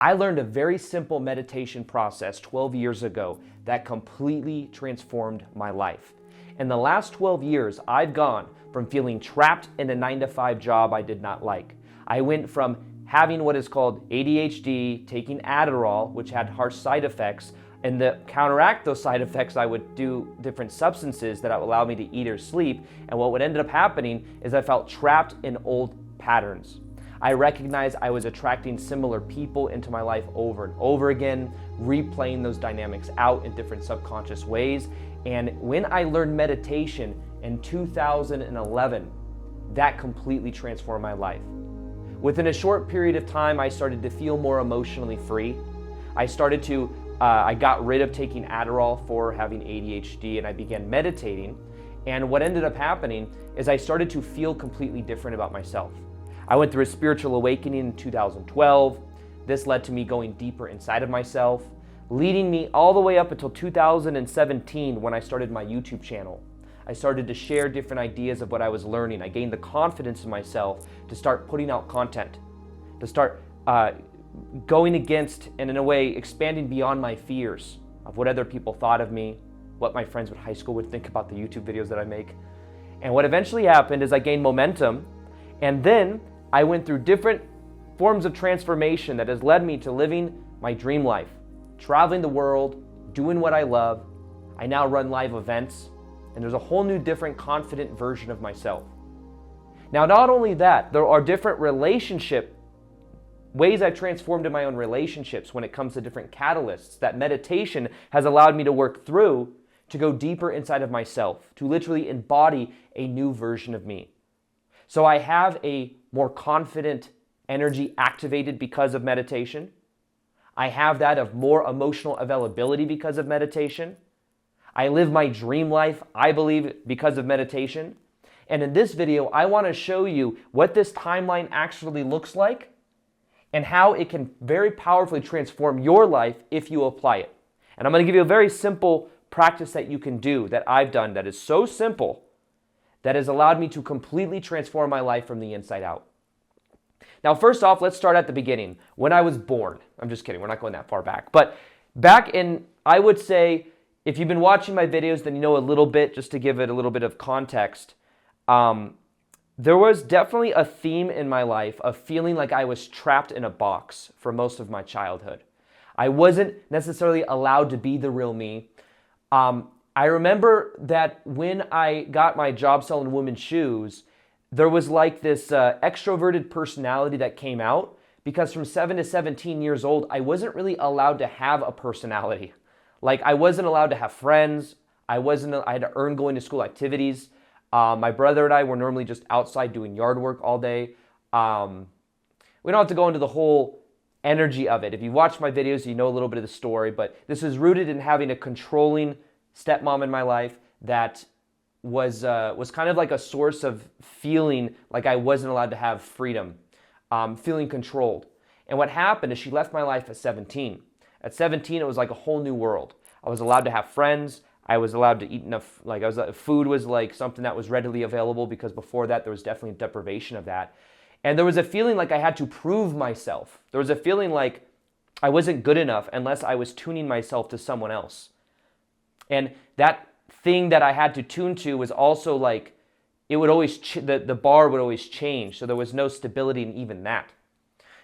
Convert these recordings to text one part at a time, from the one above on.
I learned a very simple meditation process 12 years ago that completely transformed my life. In the last 12 years, I've gone from feeling trapped in a 9-to-5 job I did not like. I went from having what is called ADHD, taking Adderall, which had harsh side effects, and to counteract those side effects, I would do different substances that would allow me to eat or sleep. And what would end up happening is I felt trapped in old patterns. I recognized I was attracting similar people into my life over and over again, replaying those dynamics out in different subconscious ways. And when I learned meditation in 2011, that completely transformed my life. Within a short period of time, I started to feel more emotionally free. I got rid of taking Adderall for having ADHD, and I began meditating. And what ended up happening is I started to feel completely different about myself. I went through a spiritual awakening in 2012. This led to me going deeper inside of myself, leading me all the way up until 2017 when I started my YouTube channel. I started to share different ideas of what I was learning. I gained the confidence in myself to start putting out content, to start going against and in a way expanding beyond my fears of what other people thought of me, what my friends at high school would think about the YouTube videos that I make. And what eventually happened is I gained momentum, and then I went through different forms of transformation that has led me to living my dream life, traveling the world, doing what I love. I now run live events, and there's a whole new different confident version of myself. Now, not only that, there are different relationship ways I've transformed in my own relationships when it comes to different catalysts that meditation has allowed me to work through to go deeper inside of myself, to literally embody a new version of me. So I have a more confident energy activated because of meditation. I have that of more emotional availability because of meditation. I live my dream life, I believe, because of meditation. And in this video, I want to show you what this timeline actually looks like and how it can very powerfully transform your life if you apply it. And I'm going to give you a very simple practice that you can do that I've done that is so simple that has allowed me to completely transform my life from the inside out. Now, first off, let's start at the beginning. When I was born, I'm just kidding, we're not going that far back. But back in, I would say, if you've been watching my videos, then you know a little bit, just to give it a little bit of context. There was definitely a theme in my life of feeling like I was trapped in a box for most of my childhood. I wasn't necessarily allowed to be the real me. I remember that when I got my job selling women's shoes, there was like this extroverted personality that came out because from 7 to 17 years old, I wasn't really allowed to have a personality. Like I wasn't allowed to have friends. I had to earn going to school activities. My brother and I were normally just outside doing yard work all day. We don't have to go into the whole energy of it. If you watch my videos, you know a little bit of the story, but this is rooted in having a controlling stepmom in my life that was kind of like a source of feeling like I wasn't allowed to have freedom, feeling controlled. And what happened is she left my life at 17. At 17, it was like a whole new world. I was allowed to have friends. I was allowed to eat enough, food was like something that was readily available because before that there was definitely a deprivation of that. And there was a feeling like I had to prove myself. There was a feeling like I wasn't good enough unless I was tuning myself to someone else. And that thing that I had to tune to was also like, it would always, the bar would always change. So there was no stability in even that.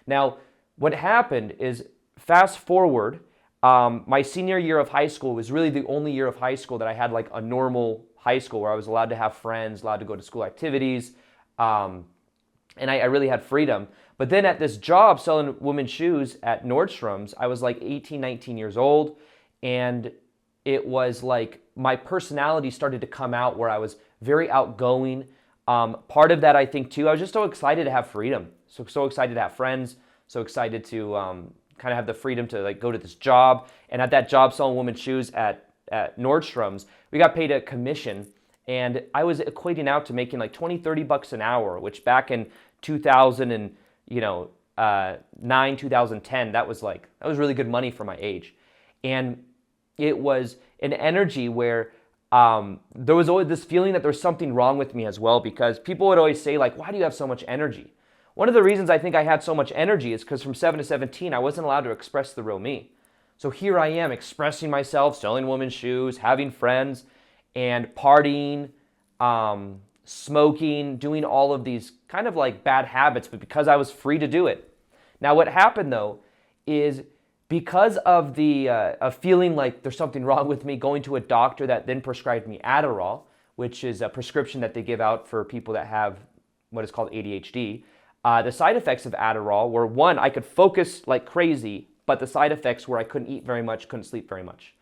Now, what happened is, fast forward, my senior year of high school was really the only year of high school that I had like a normal high school where I was allowed to have friends, allowed to go to school activities, and I really had freedom. But then at this job selling women's shoes at Nordstrom's, I was like 18, 19 years old, and it was like my personality started to come out where I was very outgoing. Part of that, I think, too, I was just so excited to have freedom, so excited to have friends, so excited to kind of have the freedom to like go to this job. And at that job selling women's shoes at Nordstrom's, we got paid a commission, and I was equating out to making like 20, 30 bucks an hour, which back in 2009, 2010, that was really good money for my age. And it was an energy where there was always this feeling that there's something wrong with me as well, because people would always say like, why do you have so much energy? One of the reasons I think I had so much energy is because from 7 to 17, I wasn't allowed to express the real me. So here I am expressing myself, selling women's shoes, having friends, and partying, smoking, doing all of these kind of like bad habits, but because I was free to do it. Now what happened though is because of the of feeling like there's something wrong with me, going to a doctor that then prescribed me Adderall, which is a prescription that they give out for people that have what is called ADHD. The side effects of Adderall were, one, I could focus like crazy, but the side effects were I couldn't eat very much, couldn't sleep very much.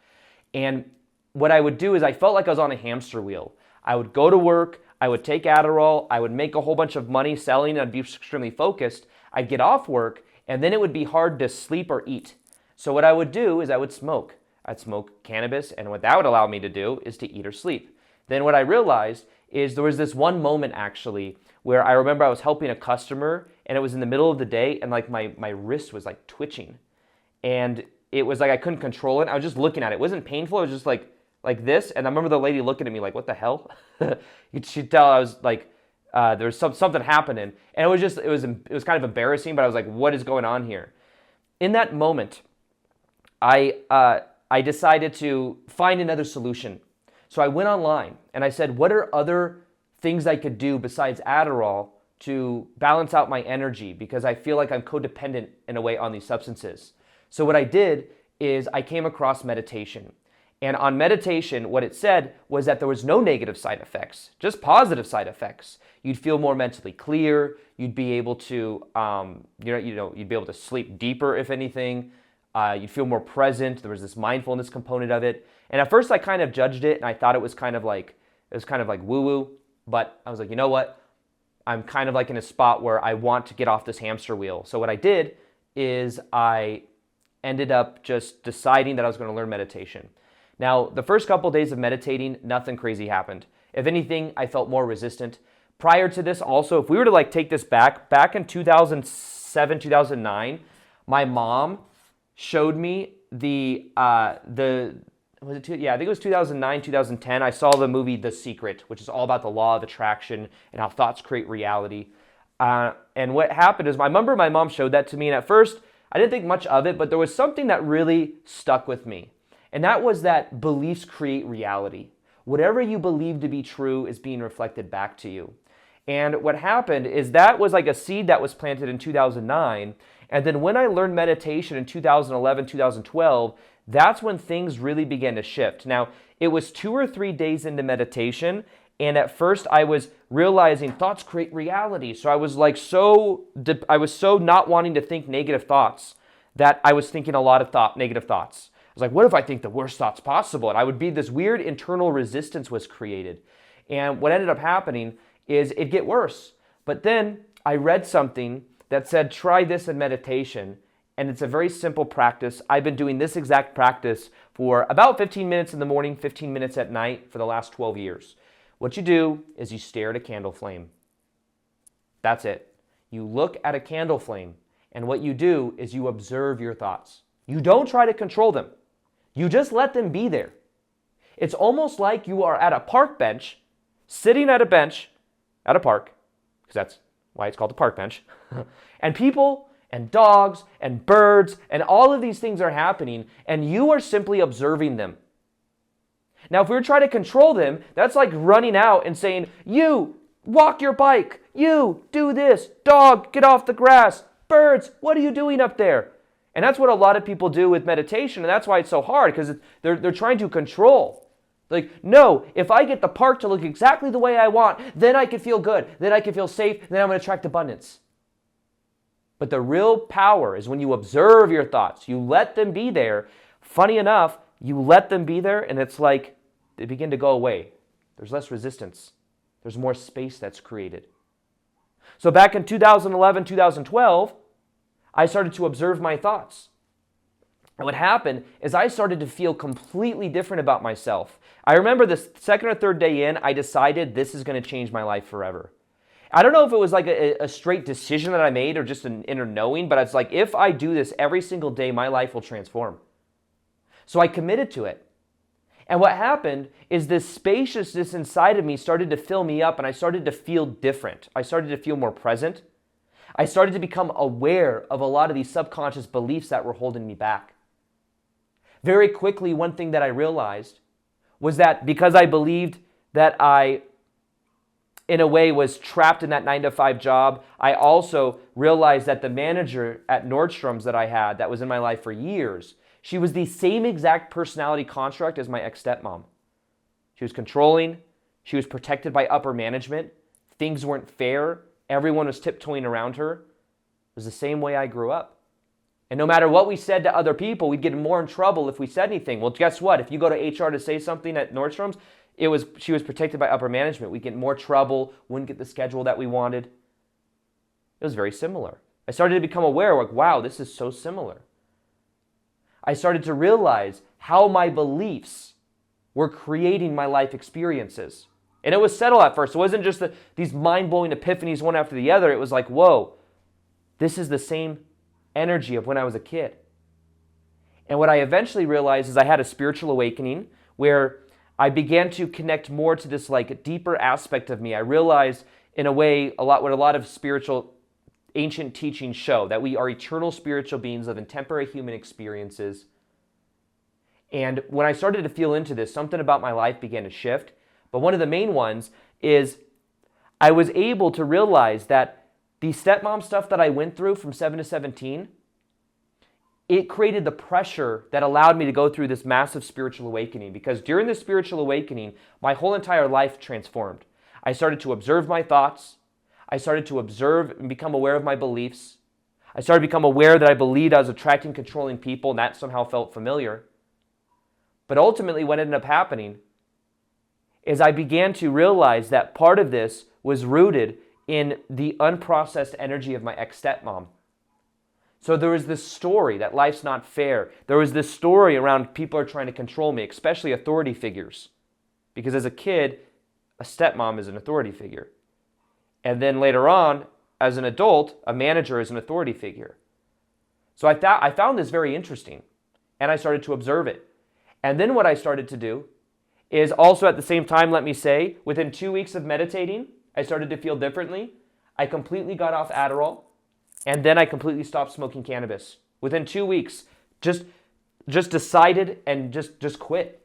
And what I would do is I felt like I was on a hamster wheel. I would go to work, I would take Adderall, I would make a whole bunch of money selling, and I'd be extremely focused. I'd get off work, and then it would be hard to sleep or eat. So what I would do is I would smoke. I'd smoke cannabis, and what that would allow me to do is to eat or sleep. Then what I realized is there was this one moment actually where I remember I was helping a customer, and it was in the middle of the day, and like my wrist was like twitching. And it was like I couldn't control it. I was just looking at it. It wasn't painful. It was just like this. And I remember the lady looking at me like, what the hell? You could tell I was like, there was something happening. And it was kind of embarrassing, but I was like, what is going on here? In that moment, I decided to find another solution. So I went online and I said, what are other things I could do besides Adderall to balance out my energy? Because I feel like I'm codependent in a way on these substances. So what I did is I came across meditation. And on meditation, what it said was that there was no negative side effects, just positive side effects. You'd feel more mentally clear. You'd be able to, you'd be able to sleep deeper, if anything. You'd feel more present. There was this mindfulness component of it. And at first I kind of judged it and I thought it was kind of like woo-woo. But I was like, you know what? I'm kind of like in a spot where I want to get off this hamster wheel. So what I did is I ended up just deciding that I was going to learn meditation. Now, the first couple of days of meditating, nothing crazy happened. If anything, I felt more resistant. Prior to this also, if we were to like take this back in 2007, 2009, my mom showed me I think it was 2009, 2010. I saw the movie The Secret, which is all about the law of attraction and how thoughts create reality. And what happened is I remember my mom showed that to me, and at first I didn't think much of it, but there was something that really stuck with me. And that was that beliefs create reality. Whatever you believe to be true is being reflected back to you. And what happened is that was like a seed that was planted in 2009. And then when I learned meditation in 2011, 2012, that's when things really began to shift. Now, it was 2 or 3 days into meditation, and at first I was realizing thoughts create reality. So I was like I was so not wanting to think negative thoughts that I was thinking a lot of negative thoughts. I was like, what if I think the worst thoughts possible? And I would be, this weird internal resistance was created. And what ended up happening is it'd get worse. But then I read something that said, try this in meditation. And it's a very simple practice. I've been doing this exact practice for about 15 minutes in the morning, 15 minutes at night for the last 12 years. What you do is you stare at a candle flame. That's it. You look at a candle flame, and what you do is you observe your thoughts. You don't try to control them. You just let them be there. It's almost like you are at a park bench, sitting at a bench at a park, because that's why it's called a park bench, and people and dogs and birds and all of these things are happening, and you are simply observing them. Now, if we were trying to control them, that's like running out and saying, you, walk your bike. You, do this. Dog, get off the grass. Birds, what are you doing up there? And that's what a lot of people do with meditation, and that's why it's so hard, because they're trying to control. Like, no, if I get the park to look exactly the way I want, then I can feel good. Then I can feel safe. Then I'm going to attract abundance. But the real power is when you observe your thoughts. You let them be there. Funny enough, you let them be there, and it's like they begin to go away. There's less resistance. There's more space that's created. So back in 2011, 2012, I started to observe my thoughts. And what happened is I started to feel completely different about myself. I remember the second or third day in, I decided this is going to change my life forever. I don't know if it was like a straight decision that I made or just an inner knowing, but it's like, if I do this every single day, my life will transform. So I committed to it. And what happened is this spaciousness inside of me started to fill me up, and I started to feel different. I started to feel more present. I started to become aware of a lot of these subconscious beliefs that were holding me back. Very quickly, one thing that I realized was that because I believed that I, in a way, was trapped in that 9-to-5 job, I also realized that the manager at Nordstrom's that I had, that was in my life for years, she was the same exact personality construct as my ex-stepmom. She was controlling. She was protected by upper management. Things weren't fair. Everyone was tiptoeing around her. It was the same way I grew up. And no matter what we said to other people, we'd get more in trouble if we said anything. Well, guess what? If you go to HR to say something at Nordstrom's, she was protected by upper management. We'd get more trouble, wouldn't get the schedule that we wanted. It was very similar. I started to become aware, like, wow, this is so similar. I started to realize how my beliefs were creating my life experiences. And it was subtle at first. It wasn't just these mind-blowing epiphanies one after the other. It was like, whoa, this is the same energy of when I was a kid. And what I eventually realized is I had a spiritual awakening where I began to connect more to this like deeper aspect of me. I realized in a way what a lot of spiritual ancient teachings show, that we are eternal spiritual beings living temporary human experiences. And when I started to feel into this, something about my life began to shift. But one of the main ones is I was able to realize that the stepmom stuff that I went through from 7 to 17, it created the pressure that allowed me to go through this massive spiritual awakening. Because during this spiritual awakening, my whole entire life transformed. I started to observe my thoughts. I started to observe and become aware of my beliefs. I started to become aware that I believed I was attracting controlling people, and that somehow felt familiar. But ultimately, what ended up happening is I began to realize that part of this was rooted in the unprocessed energy of my ex-stepmom. So there was this story that life's not fair. There was this story around people are trying to control me, especially authority figures. Because as a kid, a stepmom is an authority figure. And then later on, as an adult, a manager is an authority figure. So I found this very interesting, and I started to observe it. And then what I started to do is also at the same time, let me say, within 2 weeks of meditating, I started to feel differently. I completely got off Adderall, and then I completely stopped smoking cannabis. Within 2 weeks, just decided and just quit.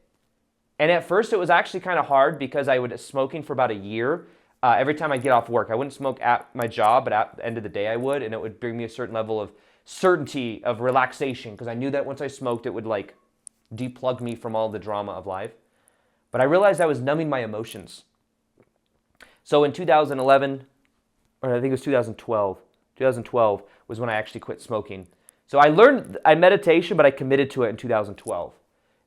And at first, it was actually kind of hard because I was smoking for about a year. Every time I get off work, I wouldn't smoke at my job, but at the end of the day, I would, and it would bring me a certain level of certainty, of relaxation, because I knew that once I smoked, it would like deplug me from all the drama of life. But I realized I was numbing my emotions. So in 2011, or I think it was 2012 was when I actually quit smoking. So I learned meditation, but I committed to it in 2012.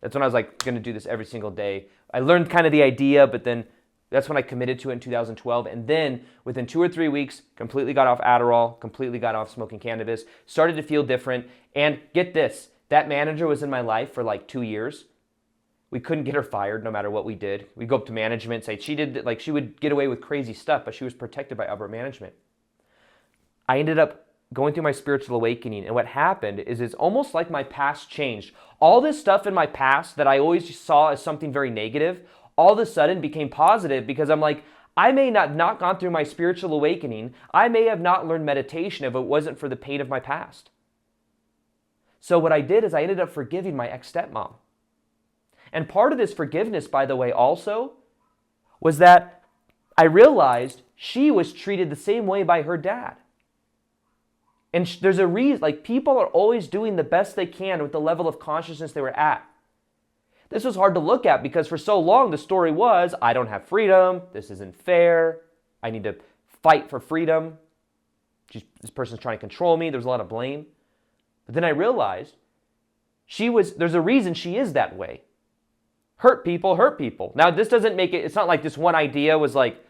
That's when I was like going to do this every single day. I learned kind of the idea, but then that's when I committed to it in 2012. And then within 2 or 3 weeks, completely got off Adderall, completely got off smoking cannabis, started to feel different. And get this, that manager was in my life for like 2 years. We couldn't get her fired no matter what we did. We'd go up to management, say she would get away with crazy stuff, but she was protected by upper management. I ended up going through my spiritual awakening, and what happened is it's almost like my past changed. All this stuff in my past that I always saw as something very negative, all of a sudden became positive because I'm like, I may not gone through my spiritual awakening. I may have not learned meditation if it wasn't for the pain of my past. So what I did is I ended up forgiving my ex-stepmom. And part of this forgiveness, by the way, also was that I realized she was treated the same way by her dad. And there's a reason, like people are always doing the best they can with the level of consciousness they were at. This was hard to look at because for so long the story was, I don't have freedom, this isn't fair, I need to fight for freedom, this person's trying to control me, there's a lot of blame. But then I realized there's a reason she is that way. Hurt people. Now this doesn't make it, it's not like this one idea was like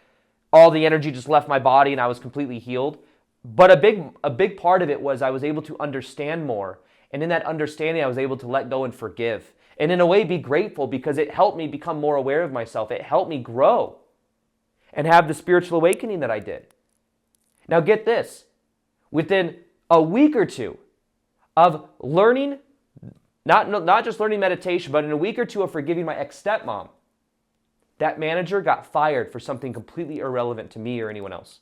all the energy just left my body and I was completely healed. But a big part of it was I was able to understand more. And in that understanding, I was able to let go and forgive. And in a way, be grateful because it helped me become more aware of myself. It helped me grow and have the spiritual awakening that I did. Now get this. Within a week or two of learning, not just learning meditation, but in a week or two of forgiving my ex-stepmom, that manager got fired for something completely irrelevant to me or anyone else.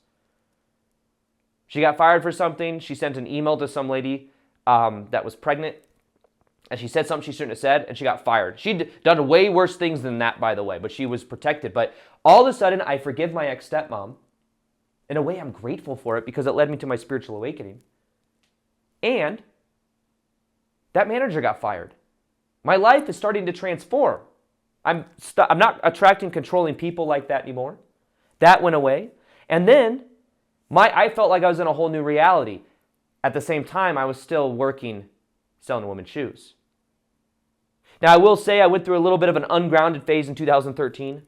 She got fired for something. She sent an email to some lady that was pregnant, and she said something she shouldn't have said, and she got fired. She'd done way worse things than that, by the way, but she was protected. But all of a sudden, I forgive my ex-stepmom. In a way, I'm grateful for it because it led me to my spiritual awakening. And that manager got fired. My life is starting to transform. I'm not attracting, controlling people like that anymore. That went away. And then I felt like I was in a whole new reality. At the same time, I was still working, selling women's shoes. Now, I will say I went through a little bit of an ungrounded phase in 2013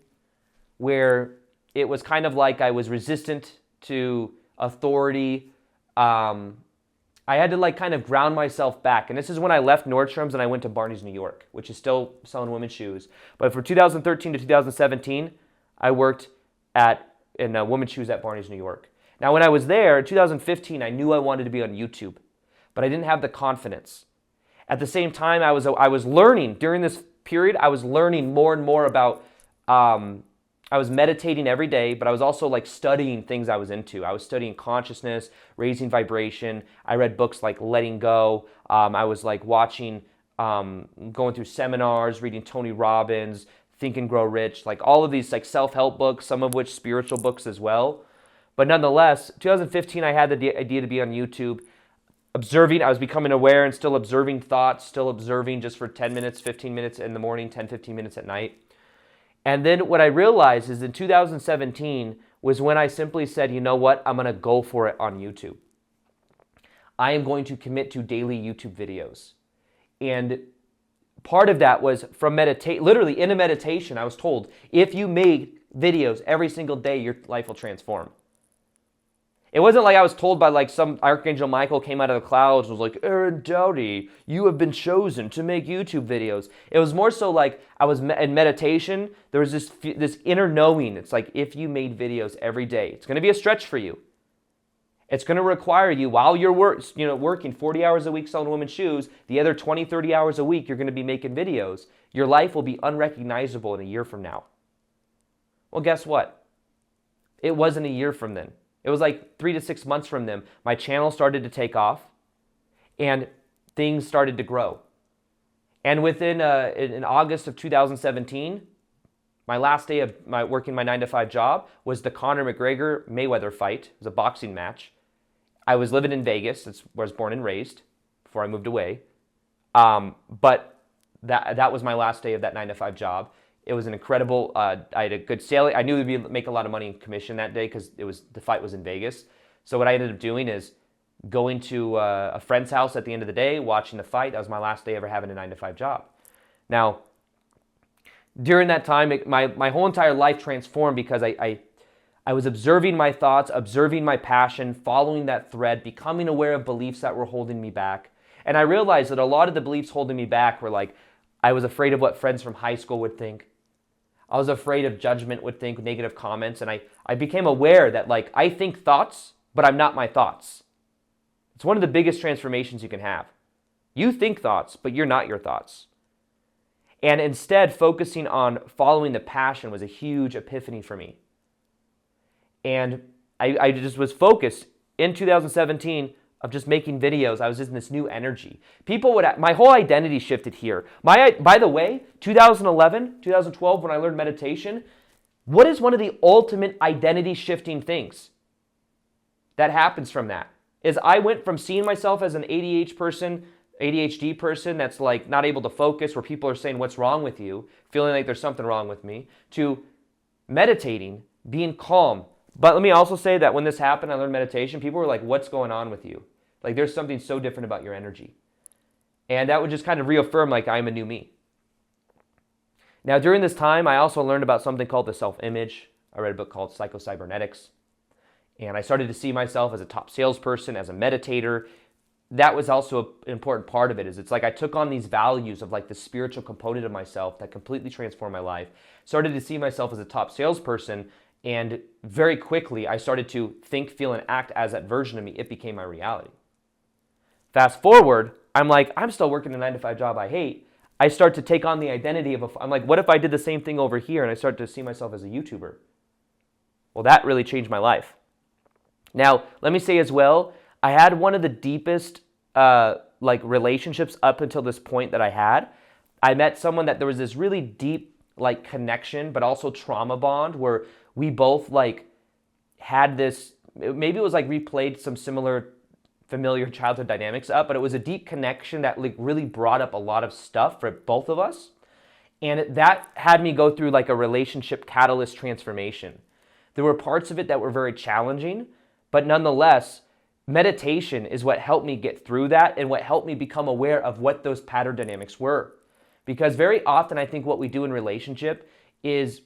where it was kind of like I was resistant to authority. I had to like kind of ground myself back. And this is when I left Nordstrom's and I went to Barney's New York, which is still selling women's shoes. But for 2013 to 2017, I worked in women's shoes at Barney's New York. Now, when I was there in 2015, I knew I wanted to be on YouTube, but I didn't have the confidence. At the same time, I was learning during this period. I was learning more and more about. I was meditating every day, but I was also like studying things I was into. I was studying consciousness, raising vibration. I read books like Letting Go. I was like watching, going through seminars, reading Tony Robbins, Think and Grow Rich, like all of these like self-help books, some of which spiritual books as well. But nonetheless, 2015, I had the idea to be on YouTube, observing. I was becoming aware and still observing thoughts, still observing just for 10 minutes, 15 minutes in the morning, 10, 15 minutes at night. And then what I realized is in 2017 was when I simply said, you know what, I'm going to go for it on YouTube. I am going to commit to daily YouTube videos. And part of that was from literally in a meditation, I was told, if you make videos every single day, your life will transform. It wasn't like I was told by like some Archangel Michael came out of the clouds and was like, Aaron Doughty, you have been chosen to make YouTube videos. It was more so like I was in meditation. There was this inner knowing. It's like if you made videos every day, it's going to be a stretch for you. It's going to require you while you're working 40 hours a week selling women's shoes, the other 20, 30 hours a week, you're going to be making videos. Your life will be unrecognizable in a year from now. Well, guess what? It wasn't a year from then. It was like 3 to 6 months from them. My channel started to take off and things started to grow. And within in August of 2017, my last day of working my 9-to-5 job was the Conor McGregor Mayweather fight. It was a boxing match. I was living in Vegas. That's where I was born and raised before I moved away. But that was my last day of that 9-to-5 job. It was an incredible, I had a good sale. I knew we'd make a lot of money in commission that day because the fight was in Vegas. So what I ended up doing is going to a friend's house at the end of the day, watching the fight. That was my last day ever having a 9-to-5 job. Now, during that time, my whole entire life transformed because I was observing my thoughts, observing my passion, following that thread, becoming aware of beliefs that were holding me back. And I realized that a lot of the beliefs holding me back were like, I was afraid of what friends from high school would think. I was afraid of judgment would think, negative comments, and I became aware that like I think thoughts, but I'm not my thoughts. It's one of the biggest transformations you can have. You think thoughts, but you're not your thoughts. And instead, focusing on following the passion was a huge epiphany for me. And I just was focused in 2017 of just making videos. I was just in this new energy. My whole identity shifted here. By the way, 2011, 2012, when I learned meditation, what is one of the ultimate identity shifting things that happens from that? Is I went from seeing myself as an ADHD person that's like not able to focus, where people are saying, what's wrong with you? Feeling like there's something wrong with me, to meditating, being calm. But let me also say that when this happened, I learned meditation, people were like, what's going on with you? Like there's something so different about your energy. And that would just kind of reaffirm like I'm a new me. Now during this time, I also learned about something called the self-image. I read a book called Psycho-Cybernetics. And I started to see myself as a top salesperson, as a meditator. That was also an important part of it. It's like I took on these values of like the spiritual component of myself that completely transformed my life. Started to see myself as a top salesperson, and very quickly I started to think, feel, and act as that version of me. It became my reality. Fast forward, I'm still working a 9-to-5 job I hate. I start to take on the identity of I'm like, what if I did the same thing over here? And I start to see myself as a YouTuber. Well, that really changed my life. Now, let me say as well, I had one of the deepest relationships up until this point that I had. I met someone that there was this really deep connection, but also trauma bond where we both had this, maybe it was replayed some familiar childhood dynamics up, but it was a deep connection that really brought up a lot of stuff for both of us. And that had me go through a relationship catalyst transformation. There were parts of it that were very challenging, but nonetheless, meditation is what helped me get through that and what helped me become aware of what those pattern dynamics were. Because very often I think what we do in relationship is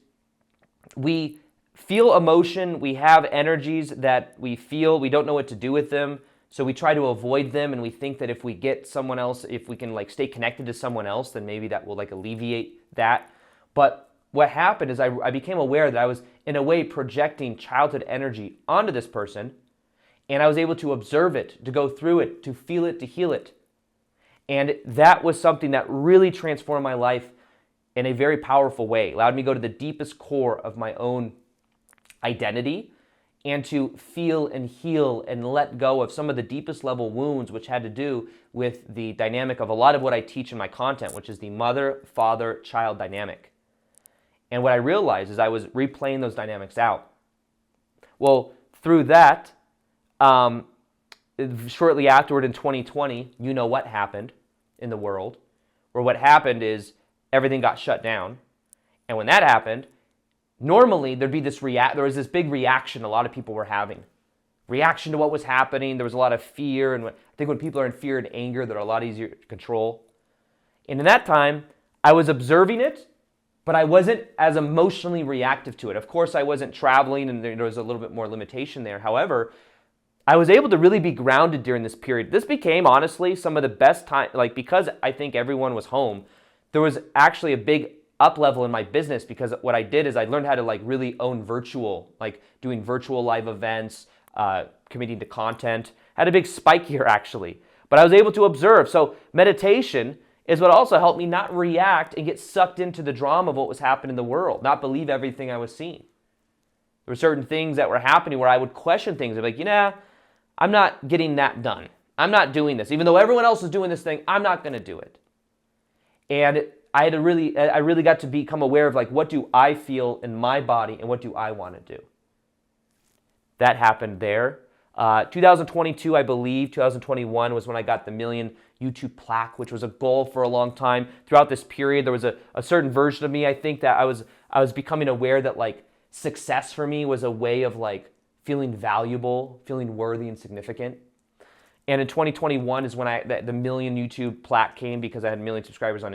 we feel emotion, we have energies that we feel, we don't know what to do with them, so we try to avoid them, and we think that if we get someone else, if we can stay connected to someone else, then maybe that will alleviate that. But what happened is I became aware that I was in a way projecting childhood energy onto this person, and I was able to observe it, to go through it, to feel it, to heal it. And that was something that really transformed my life in a very powerful way. It allowed me to go to the deepest core of my own identity and to feel and heal and let go of some of the deepest level wounds, which had to do with the dynamic of a lot of what I teach in my content, which is the mother, father, child dynamic. And what I realized is I was replaying those dynamics out. Well, through that, shortly afterward in 2020, you know what happened in the world, where what happened is everything got shut down. And when that happened, normally there was this big reaction a lot of people were having. Reaction to what was happening. There was a lot of fear. And I think when people are in fear and anger, they're a lot easier to control. And in that time, I was observing it, but I wasn't as emotionally reactive to it. Of course, I wasn't traveling and there was a little bit more limitation there. However, I was able to really be grounded during this period. This became, honestly, some of the best time, because I think everyone was home, there was actually a big up level in my business, because what I did is I learned how to really own virtual, doing virtual live events, committing to content. Had a big spike here actually, but I was able to observe. So meditation is what also helped me not react and get sucked into the drama of what was happening in the world, not believe everything I was seeing. There were certain things that were happening where I would question things. I'd be I'm not getting that done. I'm not doing this. Even though everyone else is doing this thing, I'm not going to do it. And I really got to become aware of what do I feel in my body and what do I want to do. That happened there. 2022, I believe, 2021 was when I got the 1 million YouTube plaque, which was a goal for a long time. Throughout this period, there was a certain version of me, I think, that I was becoming aware that success for me was a way of feeling valuable, feeling worthy and significant. And in 2021 is when the 1 million YouTube plaque came, because I had 1 million subscribers on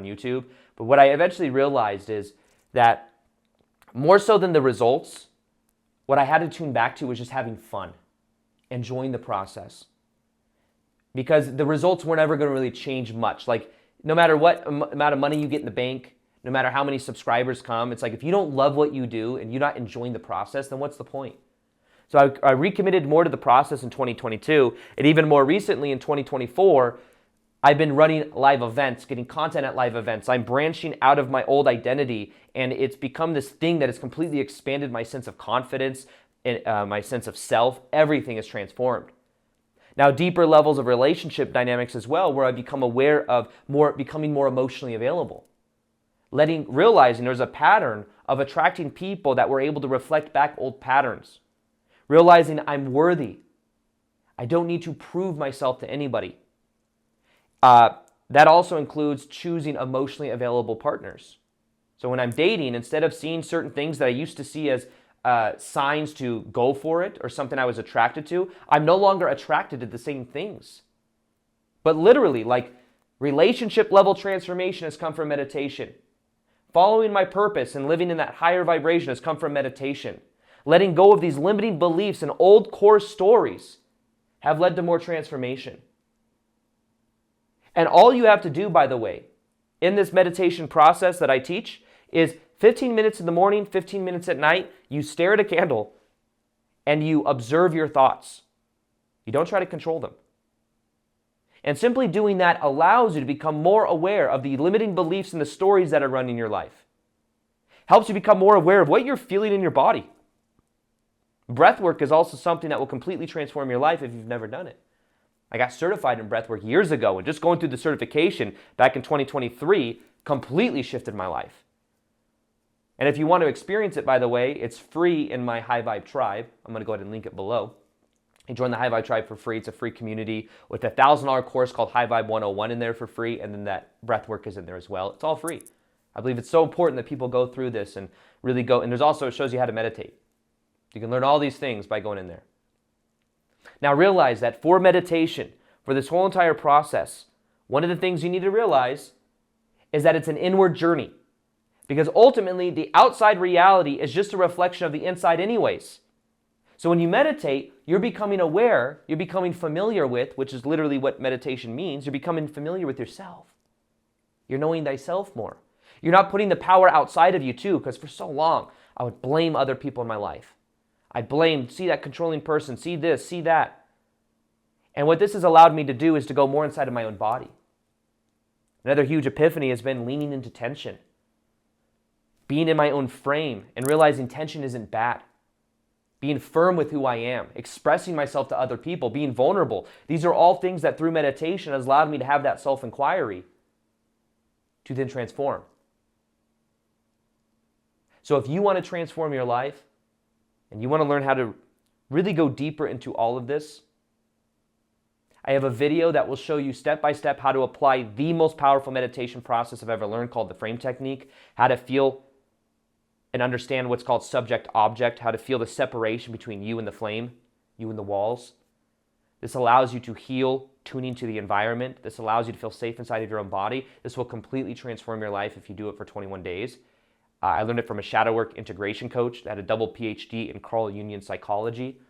YouTube. But what I eventually realized is that more so than the results, what I had to tune back to was just having fun, enjoying the process. Because the results were never going to really change much. No matter what amount of money you get in the bank, no matter how many subscribers come, it's if you don't love what you do and you're not enjoying the process, then what's the point? So I recommitted more to the process in 2022, and even more recently in 2024, I've been running live events, getting content at live events. I'm branching out of my old identity, and it's become this thing that has completely expanded my sense of confidence, and my sense of self. Everything is transformed. Now, deeper levels of relationship dynamics as well, where I become aware of becoming more emotionally available. Realizing there's a pattern of attracting people that were able to reflect back old patterns. Realizing I'm worthy. I don't need to prove myself to anybody. That also includes choosing emotionally available partners. So when I'm dating, instead of seeing certain things that I used to see as signs to go for it or something I was attracted to, I'm no longer attracted to the same things. But literally, relationship level transformation has come from meditation. Following my purpose and living in that higher vibration has come from meditation. Letting go of these limiting beliefs and old core stories have led to more transformation. And all you have to do, by the way, in this meditation process that I teach is 15 minutes in the morning, 15 minutes at night, you stare at a candle and you observe your thoughts. You don't try to control them. And simply doing that allows you to become more aware of the limiting beliefs and the stories that are running your life. Helps you become more aware of what you're feeling in your body. Breath work is also something that will completely transform your life if you've never done it. I got certified in breath work years ago, and just going through the certification back in 2023 completely shifted my life. And if you want to experience it, by the way, it's free in my High Vibe Tribe. I'm going to go ahead and link it below. You join the High Vibe Tribe for free. It's a free community with a $1,000 course called High Vibe 101 in there for free, and then that breath work is in there as well. It's all free. I believe it's so important that people go through this and really go. And there's also, it shows you how to meditate. You can learn all these things by going in there. Now realize that for meditation, for this whole entire process, one of the things you need to realize is that it's an inward journey. Because ultimately, the outside reality is just a reflection of the inside anyways. So when you meditate, you're becoming aware, you're becoming familiar with, which is literally what meditation means, you're becoming familiar with yourself. You're knowing thyself more. You're not putting the power outside of you too, because for so long, I would blame other people in my life. I'd blame, see that controlling person, see this, see that. And what this has allowed me to do is to go more inside of my own body. Another huge epiphany has been leaning into tension. Being in my own frame and realizing tension isn't bad. Being firm with who I am, expressing myself to other people, being vulnerable. These are all things that through meditation has allowed me to have that self-inquiry to then transform. So if you want to transform your life and you want to learn how to really go deeper into all of this, I have a video that will show you step by step how to apply the most powerful meditation process I've ever learned called the frame technique, how to feel and understand what's called subject-object, how to feel the separation between you and the flame, you and the walls. This allows you to heal, tuning to the environment. This allows you to feel safe inside of your own body. This will completely transform your life if you do it for 21 days. I learned it from a shadow work integration coach that had a double PhD in Carl Jungian psychology.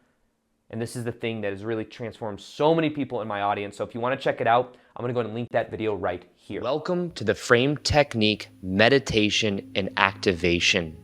And this is the thing that has really transformed so many people in my audience. So if you want to check it out, I'm going to go ahead and link that video right here. Welcome to the Frame Technique Meditation and Activation.